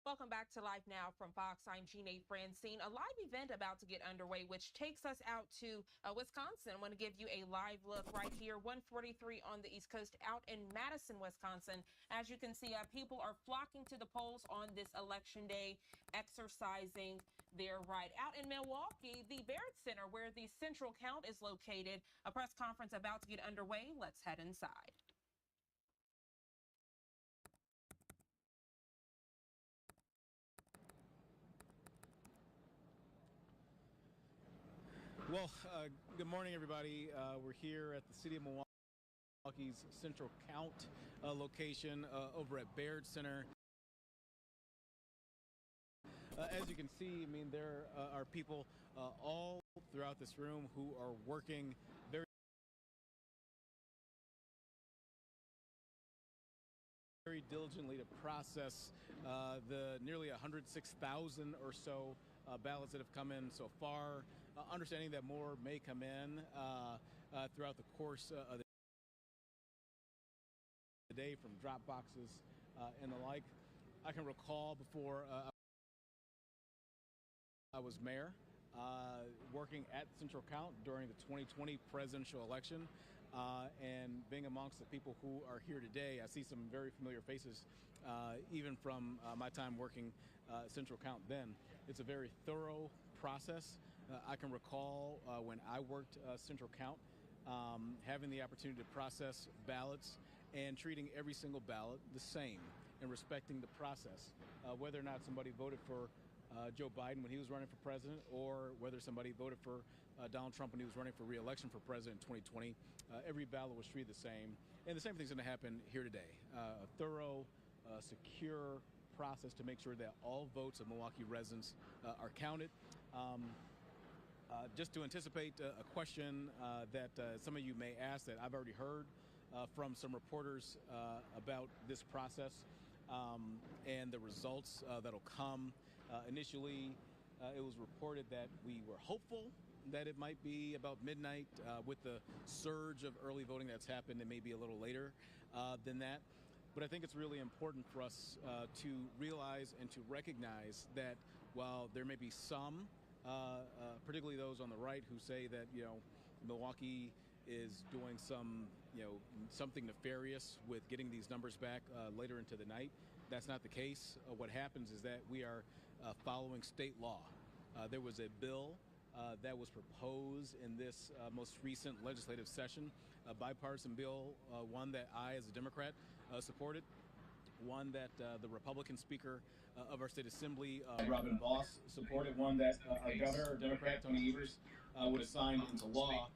Welcome back to Live Now from Fox. I'm Jeanne Francine. A live event about to get underway, which takes us out to Wisconsin. I want to give you a live look right here, 1:43 on the East Coast, out in Madison, Wisconsin. As you can see, people are flocking to the polls on this election day, exercising their right. Out in Milwaukee, the Barrett Center, where the central count is located, a press conference about to get underway. Let's head inside. Well, good morning, everybody. We're here at the City of Milwaukee's Central Count location over at Baird Center. As you can see, I mean, there are people all throughout this room who are working very diligently to process the nearly 106,000 or so ballots that have come in so far, understanding that more may come in throughout the course of the day from drop boxes and the like. I can recall before I was mayor, working at Central Count during the 2020 presidential election, and being amongst the people who are here today. I see some very familiar faces, even from my time working Central Count then. It's a very thorough process. I can recall when I worked Central Count, having the opportunity to process ballots and treating every single ballot the same and respecting the process, whether or not somebody voted for Joe Biden when he was running for president, or whether somebody voted for Donald Trump when he was running for re-election for president in 2020. Every ballot was treated the same, and the same thing's going to happen here today. A thorough, secure process to make sure that all votes of Milwaukee residents are counted. Just to anticipate a question that some of you may ask that I've already heard from some reporters about this process and the results that'll come. Initially, it was reported that we were hopeful that it might be about midnight. With the surge of early voting that's happened, it may be a little later than that. But I think it's really important for us to realize and to recognize that while there may be some, particularly those on the right, who say that, Milwaukee is doing something nefarious with getting these numbers back later into the night, that's not the case. What happens is that we are following state law. There was a bill that was proposed in this most recent legislative session, a bipartisan bill, one that I, as a Democrat, supported, one that the Republican Speaker of our state assembly, Robin Vos, supported, one that our governor, Democrat Tony Evers, would have signed into law.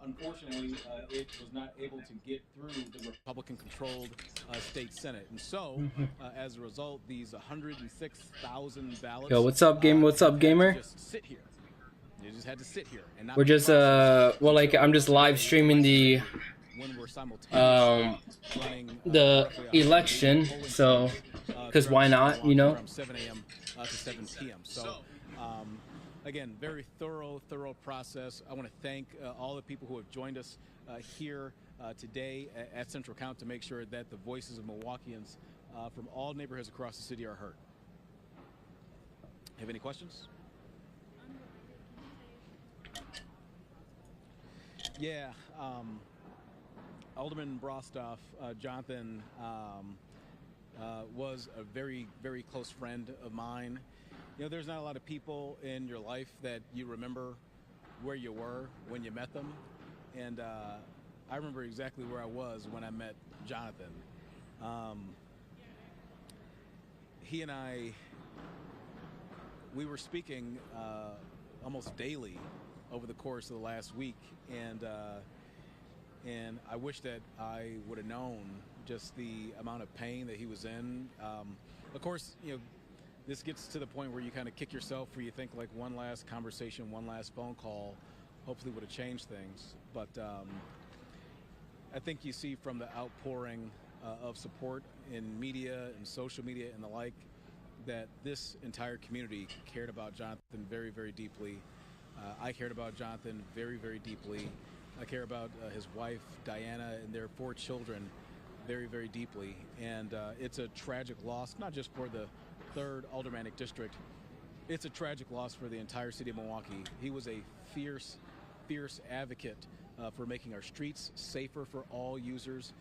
Unfortunately, it was not able to get through the Republican-controlled state Senate. And so, as a result, these 106,000 ballots... Yo, what's up, game? What's up, gamer? ...just sit here. You just had to sit here and not... We're just, I'm just live streaming the election, so, because why not, From 7 a.m. to 7 p.m. So, again, very thorough process. I want to thank all the people who have joined us here today at Central Count to make sure that the voices of Milwaukeeans from all neighborhoods across the city are heard. Have any questions? Yeah, Alderman Brostoff, Jonathan, was a very, very close friend of mine. There's not a lot of people in your life that you remember where you were when you met them. And I remember exactly where I was when I met Jonathan. He and I, we were speaking almost daily over the course of the last week. And I wish that I would have known just the amount of pain that he was in. Of course, this gets to the point where you kind of kick yourself, where you think like one last conversation, one last phone call, hopefully would have changed things. But I think you see from the outpouring of support in media and social media and the like, that this entire community cared about Jonathan very, very deeply. I cared about Jonathan very, very deeply. I care about his wife, Diana, and their 4 children very, very deeply. And it's a tragic loss, not just for the 3rd Aldermanic District. It's a tragic loss for the entire city of Milwaukee. He was a fierce advocate for making our streets safer for all users.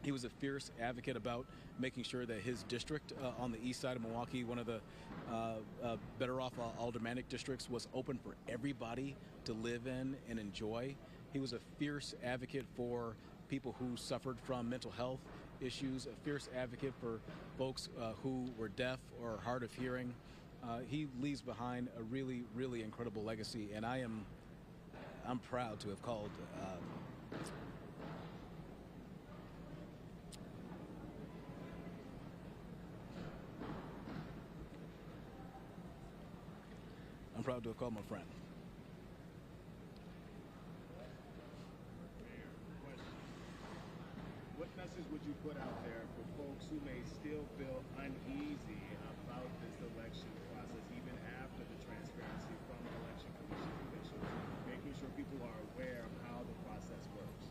He was a fierce advocate about making sure that his district on the east side of Milwaukee, one of the better off aldermanic districts, was open for everybody to live in and enjoy. He was a fierce advocate for people who suffered from mental health issues, a fierce advocate for folks who were deaf or hard of hearing. He leaves behind a really incredible legacy, and I'm proud to have called my friend. What message would you put out there for folks who may still feel uneasy about this election process, even after the transparency from the election commission officials, making sure people are aware of how the process works?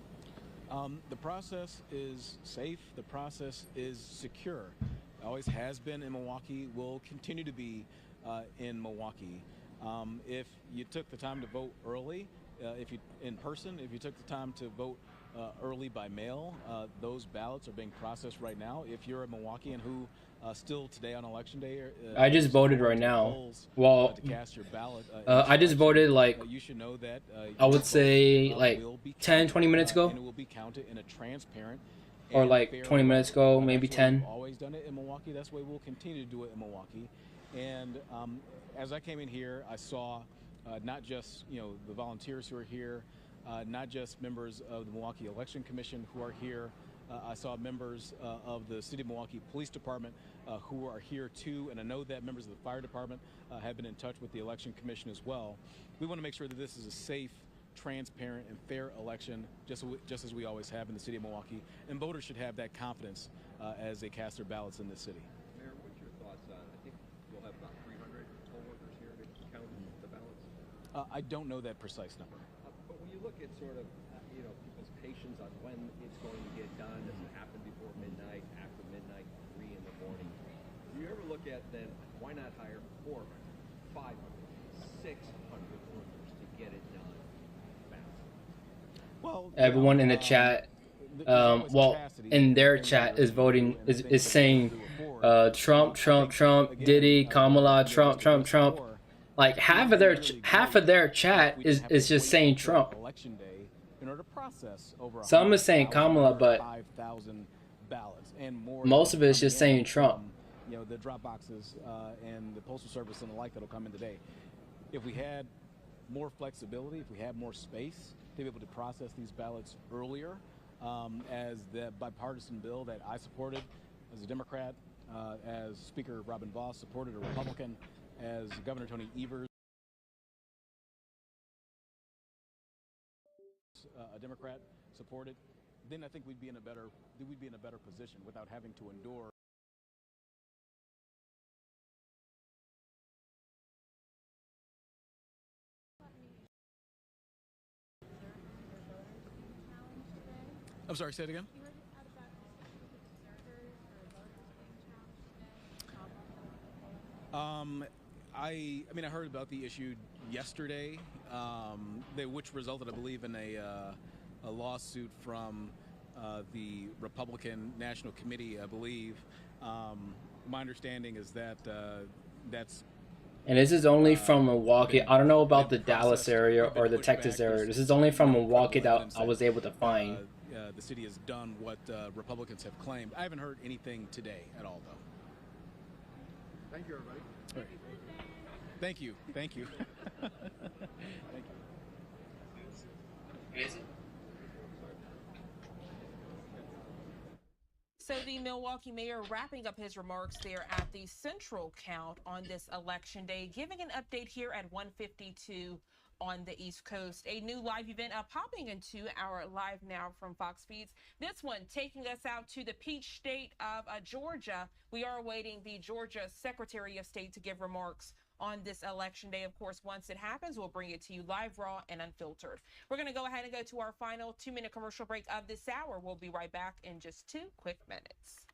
The process is safe. The process is secure. It always has been in Milwaukee. Will continue to be in Milwaukee. If you took the time to vote early, if you took the time to vote early by mail, those ballots are being processed right now. If you're a Milwaukeean who still today on election day, I just voted right now. Well, to cast your ballot. I just voted like you should know that I would say like 10-20 minutes ago, and it will be counted in a transparent or like 20 minutes ago, maybe 10. We've always done it in Milwaukee. That's the way we'll continue to do it in Milwaukee. And as I came in here, I saw not just the volunteers who are here, not just members of the Milwaukee Election Commission who are here. I saw members of the City of Milwaukee Police Department who are here too, and I know that members of the Fire Department have been in touch with the Election Commission as well. We want to make sure that this is a safe, transparent, and fair election, just as we always have in the City of Milwaukee, and voters should have that confidence as they cast their ballots in this city. Mayor, what's your thoughts on, I think we'll have about 300 poll workers here to count the ballots? I don't know that precise number. But when you look at sort of, people's patience on when it's going to get done, does it happen before midnight, after midnight, 3 in the morning? Do you ever look at then, why not hire 400, 500, 600 workers to get it done fast? Well, Everyone in the chat, in their chat is voting, is saying Trump, Diddy, Kamala, Trump. Like half of their chat is just saying Trump. Election day, in order to process over Some is saying Kamala, but 5,000 ballots and more. Most of it is just saying Trump. The drop boxes and the postal service and the like that'll come in today. If we had more flexibility, if we had more space to be able to process these ballots earlier, as the bipartisan bill that I supported as a Democrat, as Speaker Robin Vos supported a Republican, as Governor Tony Evers, a Democrat, supported, then I think we'd be in a better position without having to endure. I'm sorry, say it again. I heard about the issue yesterday, which resulted, I believe, in a lawsuit from the Republican National Committee, I believe. My understanding is that that's. And this is only from Milwaukee. I don't know about the Dallas area or the Texas area. This is only from Milwaukee that I was able to find. The city has done what Republicans have claimed. I haven't heard anything today at all, though. Thank you, everybody. All right. Thank you. Thank you. So the Milwaukee mayor wrapping up his remarks there at the central count on this election day, giving an update here at 1:52 on the East Coast. A new live event popping into our live now from Fox Feeds. This one taking us out to the Peach State of Georgia. We are awaiting the Georgia Secretary of State to give remarks on this election day. Of course, once it happens, we'll bring it to you live, raw, and unfiltered. We're going to go ahead and go to our final 2-minute commercial break of this hour. We'll be right back in just 2 quick minutes.